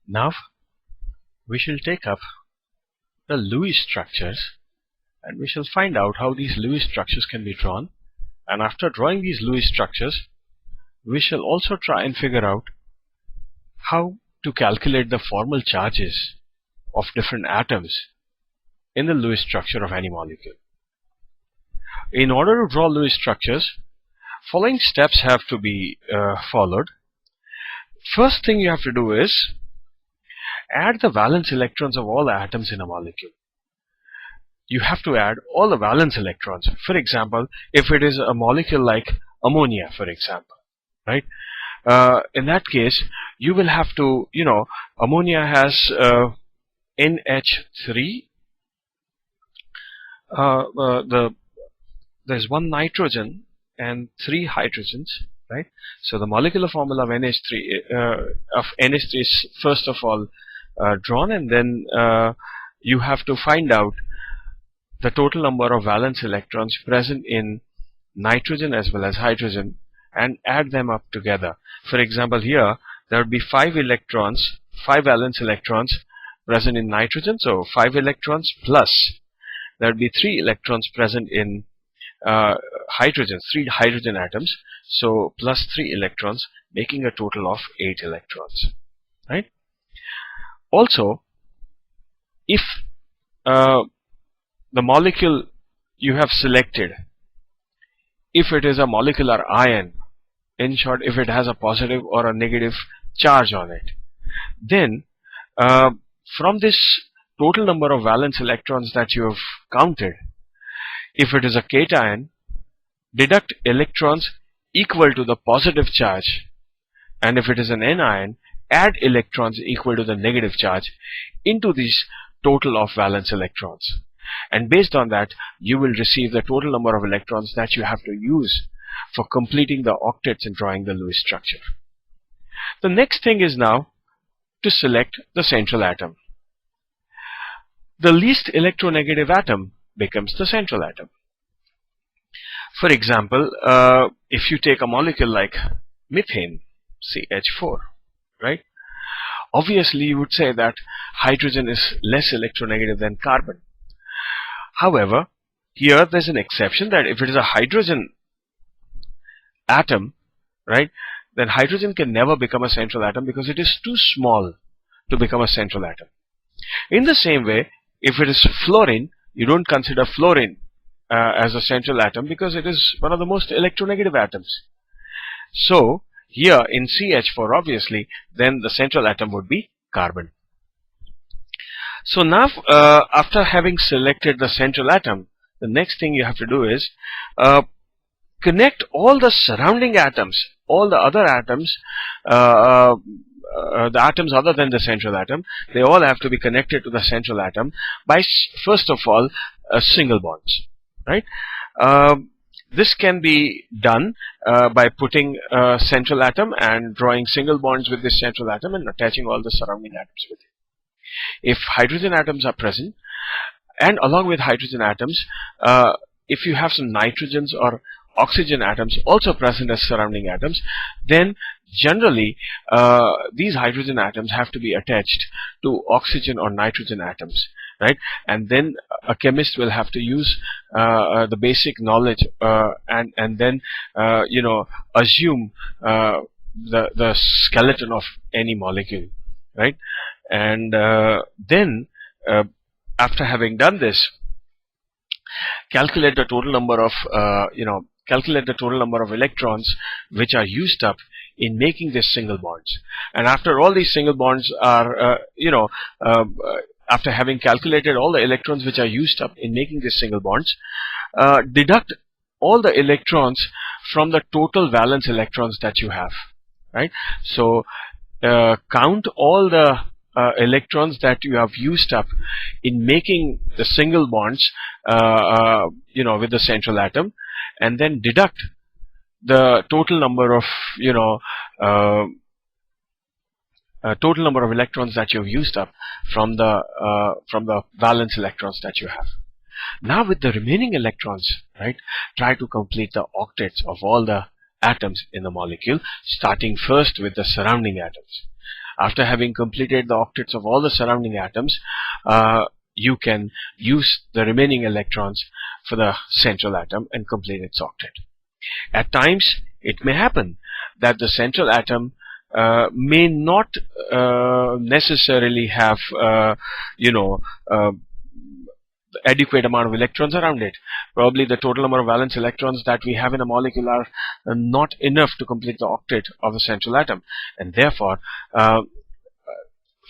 Now we shall take up the Lewis structures, and we shall find out how these Lewis structures can be drawn. And after drawing these Lewis structures, we shall also try and figure out how to calculate the formal charges of different atoms in the Lewis structure of any molecule. In order to draw Lewis structures, following steps have to be followed. First thing you have to do is add the valence electrons of all the atoms in a molecule. You have to add all the valence electrons. For example, if it is a molecule like ammonia, for example, right? In that case, you will have to, ammonia has NH3. There's one nitrogen and 3 hydrogens, right? So the molecular formula of NH3 is first of all drawn, and then you have to find out the total number of valence electrons present in nitrogen as well as hydrogen and add them up together. For example, here there would be 5 valence electrons present in nitrogen, so 5 electrons plus there would be 3 electrons present in hydrogen, 3 hydrogen atoms, so plus 3 electrons, making a total of 8 electrons, right? Also, if the molecule you have selected, if it is a molecular ion, in short, if it has a positive or a negative charge on it, then from this total number of valence electrons that you have counted, if it is a cation, deduct electrons equal to the positive charge, and if it is an anion, add electrons equal to the negative charge into this total of valence electrons. And based on that, you will receive the total number of electrons that you have to use for completing the octets and drawing the Lewis structure. The next thing is now to select the central atom. The least electronegative atom becomes the central atom. For example, if you take a molecule like methane, Ch.4, right? Obviously, you would say that hydrogen is less electronegative than carbon. However, here there's an exception, that if it is a hydrogen atom, right, then hydrogen can never become a central atom because it is too small to become a central atom. In the same way, if it is fluorine, you don't consider fluorine as a central atom because it is one of the most electronegative atoms. So here in Ch4, obviously, then the central atom would be carbon. So now, after having selected the central atom, the next thing you have to do is connect all the surrounding atoms, all the other atoms, the atoms other than the central atom. They all have to be connected to the central atom by, first of all, single bonds, right? This can be done by putting a central atom and drawing single bonds with this central atom and attaching all the surrounding atoms with it. If hydrogen atoms are present, and along with hydrogen atoms, if you have some nitrogens or oxygen atoms also present as surrounding atoms, then generally these hydrogen atoms have to be attached to oxygen or nitrogen atoms, right? And then a chemist will have to use the basic knowledge and then assume the skeleton of any molecule, right? And then after having done this, calculate the total number of electrons which are used up in making these single bonds. And after all these single bonds are after having calculated all the electrons which are used up in making these single bonds, deduct all the electrons from the total valence electrons that you have, right? So count all the electrons that you have used up in making the single bonds with the central atom, and then deduct the total number of electrons that you've used up from the valence electrons that you have. Now with the remaining electrons, right, try to complete the octets of all the atoms in the molecule, starting first with the surrounding atoms. After having completed the octets of all the surrounding atoms, you can use the remaining electrons for the central atom and complete its octet. At times, it may happen that the central atom may not necessarily have, adequate amount of electrons around it. Probably the total number of valence electrons that we have in a molecule are not enough to complete the octet of the central atom, and therefore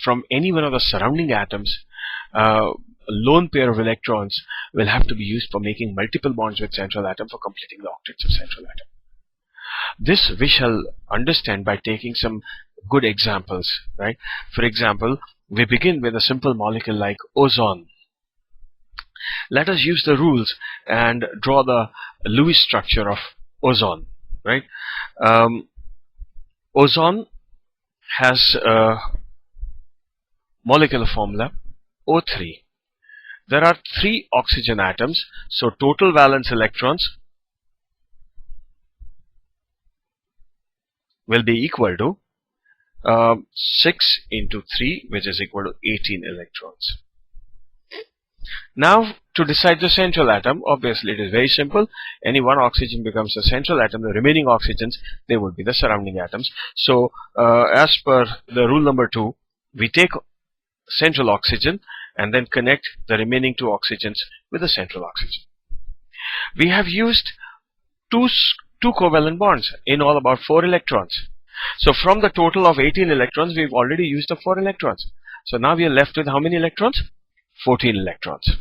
from any one of the surrounding atoms, a lone pair of electrons will have to be used for making multiple bonds with central atom for completing the octets of central atom. This we shall understand by taking some good examples, right? For example, we begin with a simple molecule like ozone. Let us use the rules and draw the Lewis structure of ozone, right? Ozone has a molecular formula O3. There are 3 oxygen atoms, so total valence electrons will be equal to 6 into 3, which is equal to 18 electrons. Now, to decide the central atom, obviously it is very simple. Any one oxygen becomes the central atom. The remaining oxygens, they would be the surrounding atoms. So, as per the rule number 2, we take central oxygen and then connect the remaining 2 oxygens with the central oxygen. We have used two covalent bonds, in all about 4 electrons. So from the total of 18 electrons, we've already used the 4 electrons. So now we are left with how many electrons? 14 electrons.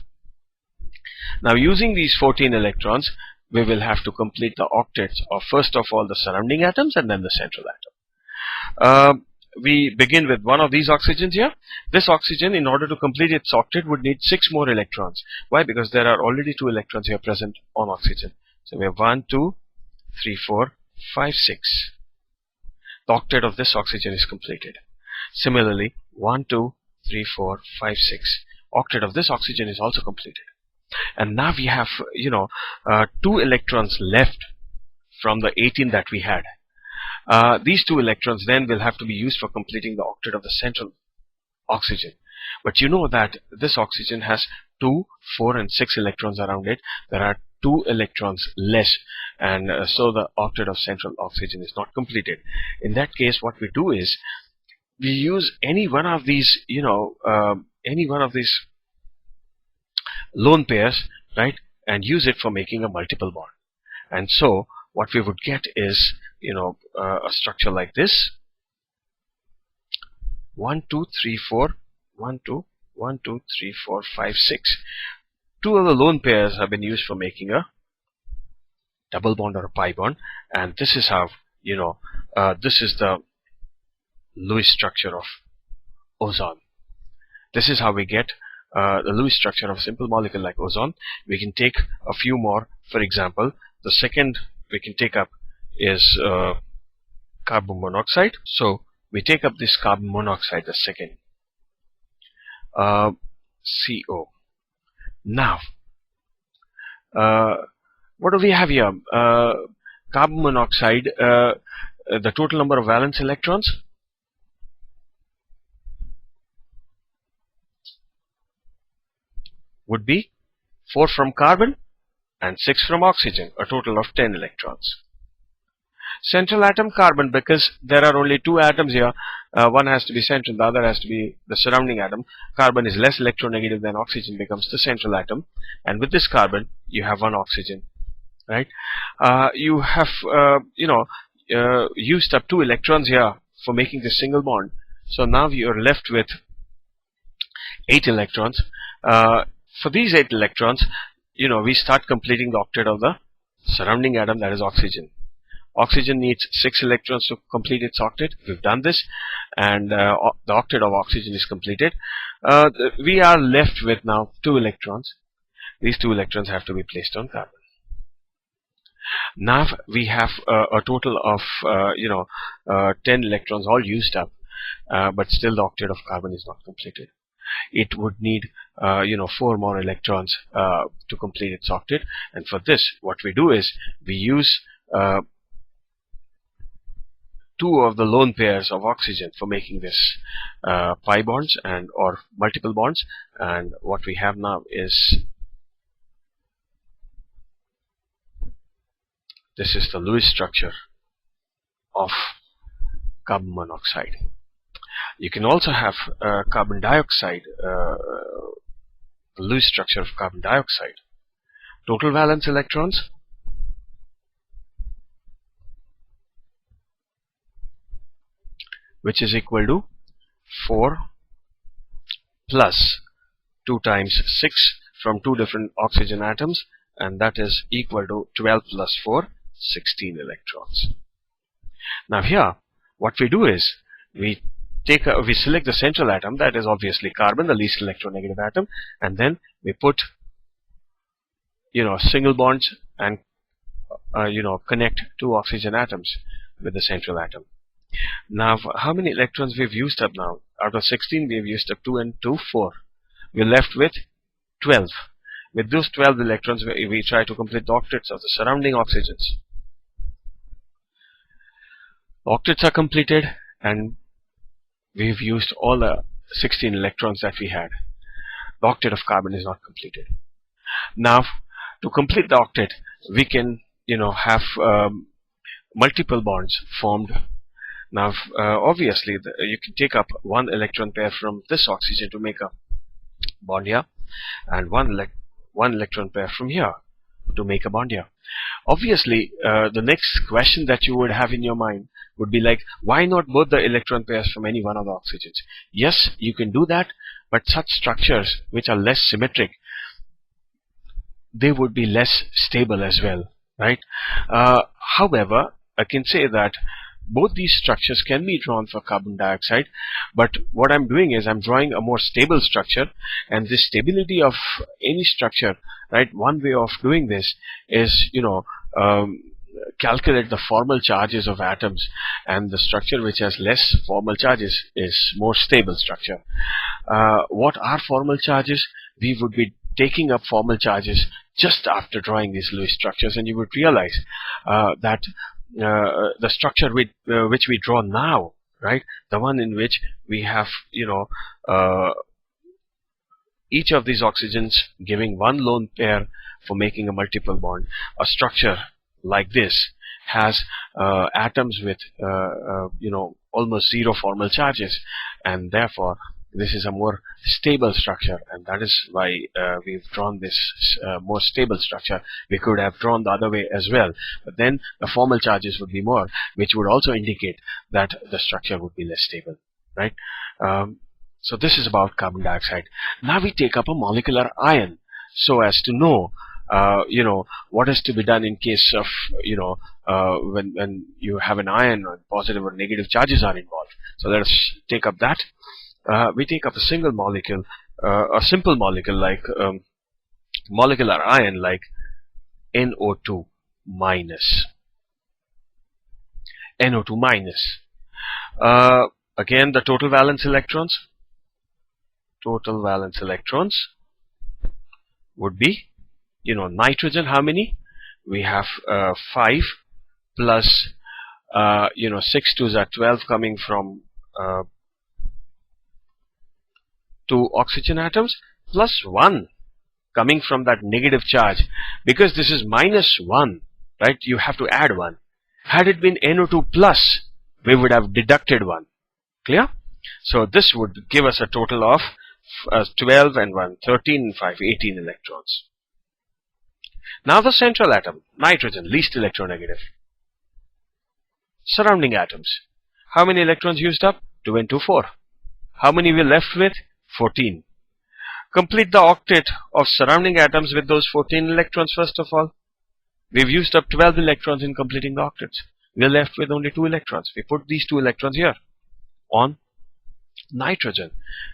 Now using these 14 electrons, we will have to complete the octets of first of all the surrounding atoms and then the central atom. We begin with one of these oxygens here. This oxygen, in order to complete its octet, would need 6 more electrons. Why? Because there are already 2 electrons here present on oxygen. So we have 1, 2, 3, 4, 5, 6. The octet of this oxygen is completed. Similarly, 1, 2, 3, 4, 5, 6. Octet of this oxygen is also completed. And now we have, 2 electrons left from the 18 that we had. These 2 electrons then will have to be used for completing the octet of the central oxygen. But you know that this oxygen has 2, 4, and 6 electrons around it. There are 2 electrons less, and so the octet of central oxygen is not completed. In that case, what we do is we use any one of these, lone pairs, right, and use it for making a multiple bond. And so what we would get is, a structure like this: 1, 2, 3, 4, 1, 2, 1, 2, 3, 4, 5, 6. 2 of the lone pairs have been used for making a double bond or a pi bond, and this is how, this is the Lewis structure of ozone. This is how we get the Lewis structure of a simple molecule like ozone. We can take a few more. For example, the second we can take up is carbon monoxide. So we take up this carbon monoxide, the second, CO. Now, what do we have here? Carbon monoxide, the total number of valence electrons would be 4 from carbon and 6 from oxygen, a total of 10 electrons. Central atom carbon, because there are only 2 atoms here, one has to be central, the other has to be the surrounding atom. Carbon is less electronegative than oxygen, becomes the central atom, and with this carbon you have 1 oxygen, right? You have used up 2 electrons here for making this single bond, so now you are left with 8 electrons. For these 8 electrons, we start completing the octet of the surrounding atom, that is oxygen. Oxygen needs 6 electrons to complete its octet. We've done this, and the octet of oxygen is completed. We are left with now 2 electrons. These 2 electrons have to be placed on carbon. Now we have a total of 10 electrons all used up, but still the octet of carbon is not completed. It would need 4 more electrons to complete its octet, and for this what we do is we use 2 two of the lone pairs of oxygen for making this pi bonds and or multiple bonds. And what we have now is this is the Lewis structure of carbon monoxide. You can also have carbon dioxide, the Lewis structure of carbon dioxide. Total valence electrons, which is equal to 4 plus 2 times 6 from two different oxygen atoms, and that is equal to 12 plus 4, 16 electrons. Now here, what we do is we select the central atom, that is obviously carbon, the least electronegative atom, and then we put single bonds and connect two oxygen atoms with the central atom. Now, how many electrons we've used up now? Out of 16, we've used up 2 and 2, 4. We're left with 12. With those 12 electrons, we try to complete the octets of the surrounding oxygens. Octets are completed, and we've used all the 16 electrons that we had. The octet of carbon is not completed. Now, to complete the octet, we can have multiple bonds formed. Now, obviously, you can take up one electron pair from this oxygen to make a bond here, and one electron pair from here to make a bond here. Obviously, the next question that you would have in your mind would be like, why not both the electron pairs from any one of the oxygens? Yes, you can do that, but such structures which are less symmetric, they would be less stable as well, right? However, I can say that both these structures can be drawn for carbon dioxide, but what I'm doing is I'm drawing a more stable structure, and the stability of any structure, right? One way of doing this is calculate the formal charges of atoms, and the structure which has less formal charges is more stable structure. What are formal charges? We would be taking up formal charges just after drawing these Lewis structures, and you would realize that the structure which we draw now, right, the one in which we have each of these oxygens giving one lone pair for making a multiple bond, a structure like this has atoms with almost zero formal charges, and therefore this is a more stable structure, and that is why we've drawn this more stable structure. We could have drawn the other way as well, but then the formal charges would be more, which would also indicate that the structure would be less stable, right? So this is about carbon dioxide. Now we take up a molecular ion so as to know what is to be done in case of when you have an ion, or positive or negative charges are involved. So let us take up that. We take up a single molecule, a simple molecule like molecular ion like NO2 minus. NO2 minus. Again, the total valence electrons. Total valence electrons would be, nitrogen. How many? We have 5 plus 6 2s are 12 coming from 2 oxygen atoms, plus 1 coming from that negative charge. Because this is minus 1, right? You have to add 1. Had it been NO2 plus, we would have deducted 1. Clear? So this would give us a total of 12 and 1, 13 and 5, 18 electrons. Now the central atom, nitrogen, least electronegative. Surrounding atoms. How many electrons used up? 2 and 2, 4. How many we're left with? 14. Complete the octet of surrounding atoms with those 14 electrons first of all. We've used up 12 electrons in completing the octets. We're left with only 2 electrons. We put these 2 electrons here on nitrogen,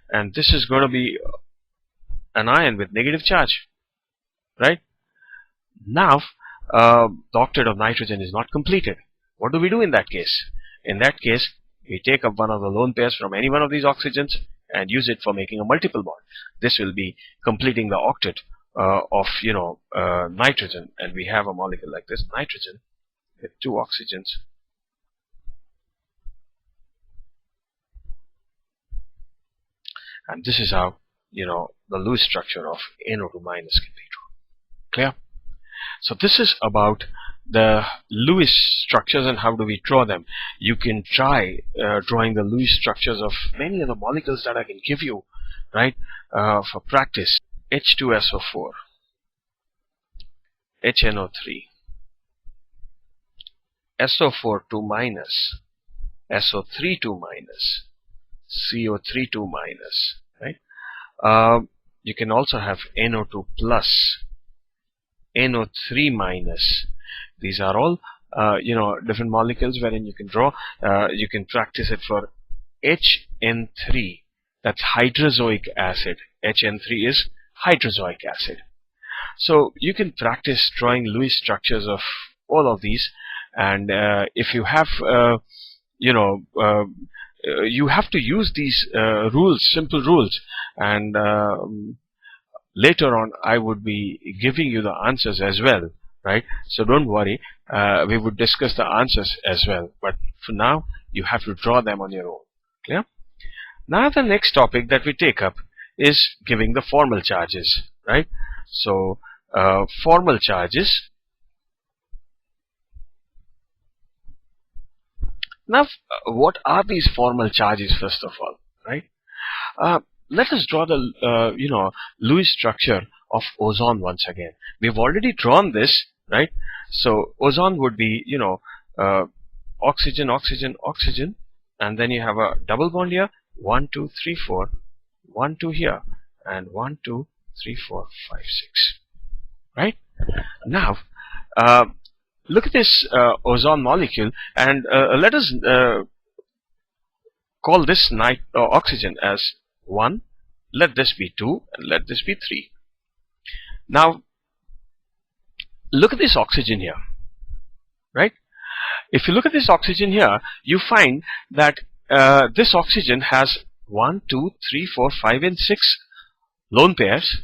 and this is going to be an ion with negative charge, right? Now the octet of nitrogen is not completed. What do we do in that case? In that case, we take up one of the lone pairs from any one of these oxygens and use it for making a multiple bond. This will be completing the octet of nitrogen, and we have a molecule like this, nitrogen, with 2 oxygens And this is how, the Lewis structure of NO2 minus can be drawn. Clear? So this is about the Lewis structures and how do we draw them. You can try drawing the Lewis structures of many of the molecules that I can give you, right, for practice. H2SO4, HNO3, SO4 2 minus, SO3 2 minus, CO3 2 minus, right? You can also have NO2 plus, NO3 minus. These are all different molecules wherein you can draw. You can practice it for HN3. That's hydrozoic acid. HN3 is hydrozoic acid. So you can practice drawing Lewis structures of all of these, and if you have you have to use these rules, simple rules, and later on I would be giving you the answers as well, right? So don't worry, we would discuss the answers as well, but for now you have to draw them on your own. Clear? Now the next topic that we take up is giving the formal charges, right? So formal charges. Now what are these formal charges, first of all, right? Let us draw the Lewis structure of ozone once again. We've already drawn this, right? So ozone would be oxygen, oxygen, oxygen, and then you have a double bond here, 1 2 3 4, 1 2 here, and 1 2 3 4 5 6, right? Now look at this ozone molecule, and let us call this oxygen as 1, let this be 2, and let this be 3. Now look at this oxygen here, right? If you look at this oxygen here, you find that this oxygen has 1 2 3 4 5 and 6 lone pairs,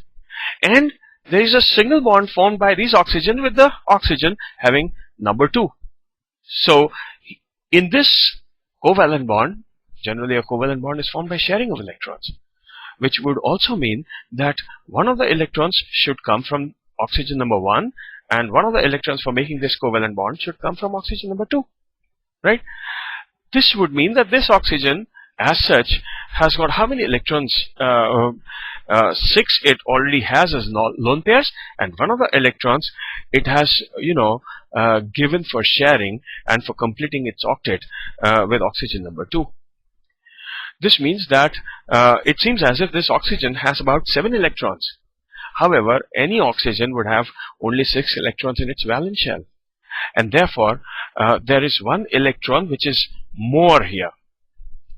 and there is a single bond formed by this oxygen with the oxygen having number 2. So in this covalent bond, generally a covalent bond is formed by sharing of electrons, which would also mean that one of the electrons should come from oxygen number 1, and one of the electrons for making this covalent bond should come from oxygen number 2, right? This would mean that this oxygen as such has got how many electrons? 6 it already has as lone pairs, and one of the electrons it has given for sharing and for completing its octet with oxygen number 2. This means that it seems as if this oxygen has about 7 electrons. However, any oxygen would have only 6 electrons in its valence shell, and therefore there is 1 electron which is more here.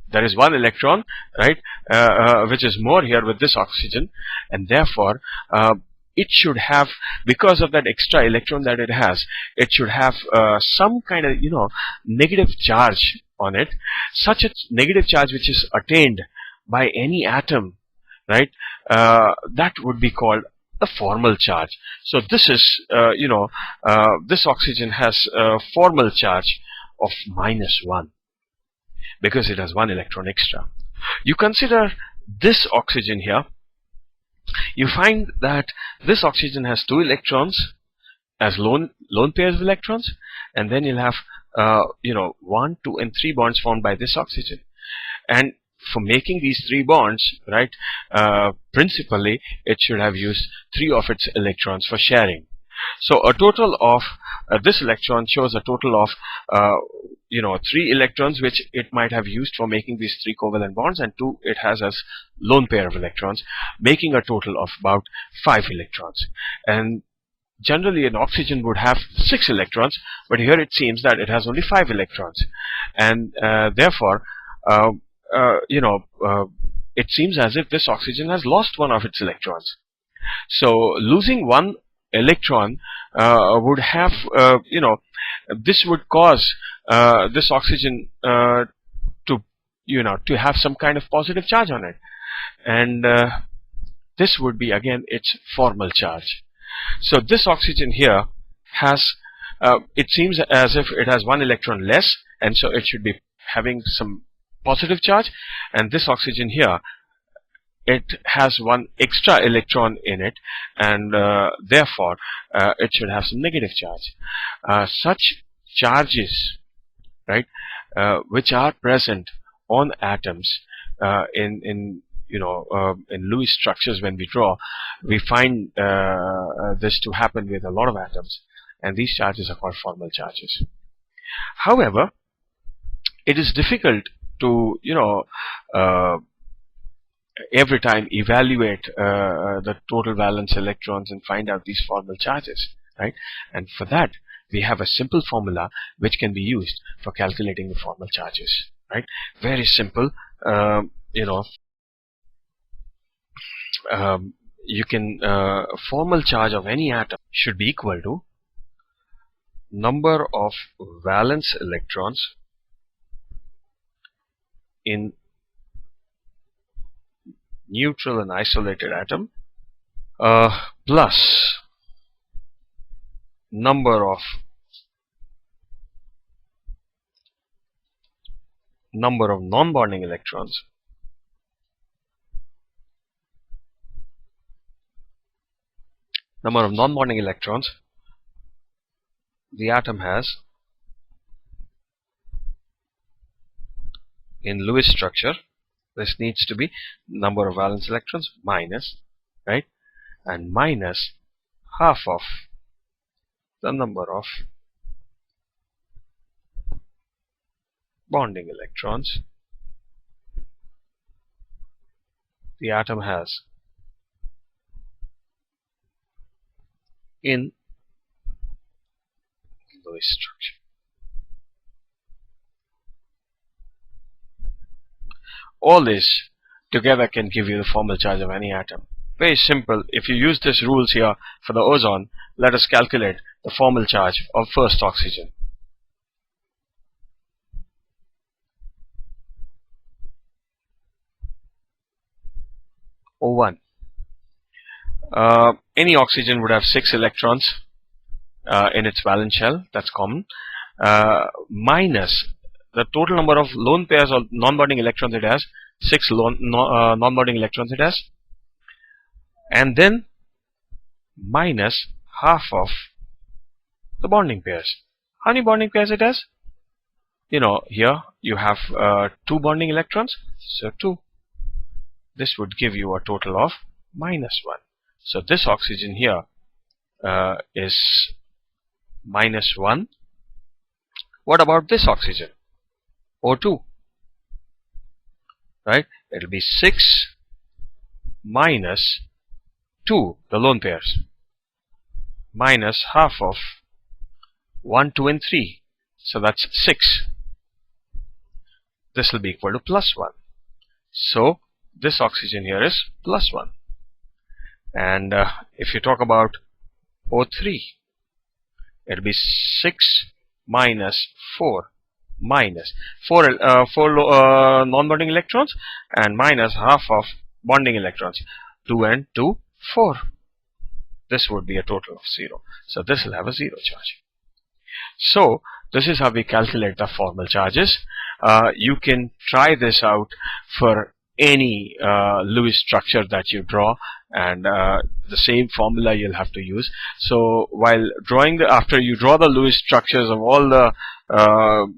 There is 1 electron, right, which is more here with this oxygen, and therefore it should have, because of that extra electron that it has, it should have some kind of negative charge on it. Such a negative charge which is attained by any atom, right, that would be called the formal charge. So this is this oxygen has a formal charge of -1 because it has 1 electron extra. You consider this oxygen here, you find that this oxygen has 2 electrons as lone pairs of electrons, and then you'll have 1 2 and 3 bonds formed by this oxygen. And for making these 3 bonds, right, principally it should have used 3 of its electrons for sharing. So a total of this electron shows a total of 3 electrons which it might have used for making these 3 covalent bonds, and 2 it has as lone pair of electrons, making a total of about 5 electrons. And generally an oxygen would have 6 electrons, but here it seems that it has only 5 electrons, and therefore it seems as if this oxygen has lost 1 of its electrons. So losing 1 electron would have this would cause this oxygen to have some kind of positive charge on it, and this would be again its formal charge. So this oxygen here has it seems as if it has 1 electron less, and so it should be having some positive charge, and this oxygen here, it has one extra electron in it, and therefore it should have some negative charge. Such charges, right, which are present on atoms in Lewis structures, when we draw, we find this to happen with a lot of atoms, and these charges are called formal charges. However, it is difficult to every time evaluate the total valence electrons and find out these formal charges, right? And for that, we have a simple formula which can be used for calculating the formal charges, right? Very simple. You can formal charge of any atom should be equal to number of valence electrons in neutral and isolated atom plus number of non-bonding electrons the atom has in Lewis structure. This needs to be number of valence electrons minus, right, and minus half of the number of bonding electrons the atom has in Lewis structure. All this together can give you the formal charge of any atom. Very simple. If you use these rules here for the ozone, let us calculate the formal charge of first oxygen. O1. Any oxygen would have 6 electrons in its valence shell. That's common. Minus the total number of lone pairs or non-bonding electrons it has. 6 non-bonding electrons it has. And then minus half of the bonding pairs. How many bonding pairs it has? Here you have 2 bonding electrons. So 2. This would give you a total of minus 1. So this oxygen here is minus 1. What about this oxygen? O2. Right? It will be 6 minus 2, the lone pairs, minus half of 1, 2, and 3. So that's 6. This will be equal to plus 1. So this oxygen here is plus 1. And if you talk about O3, it will be 6 minus 4 minus 4 non-bonding electrons and minus half of bonding electrons, 2 and 2, 4. This would be a total of 0. So this will have a 0 charge. So this is how we calculate the formal charges. You can try this out for any Lewis structure that you draw, and the same formula you'll have to use. So while drawing after you draw the Lewis structures of all the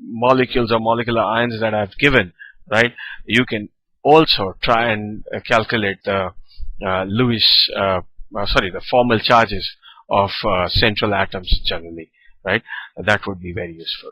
molecules or molecular ions that I've given, right, you can also try and calculate the the formal charges of central atoms generally, right? That would be very useful.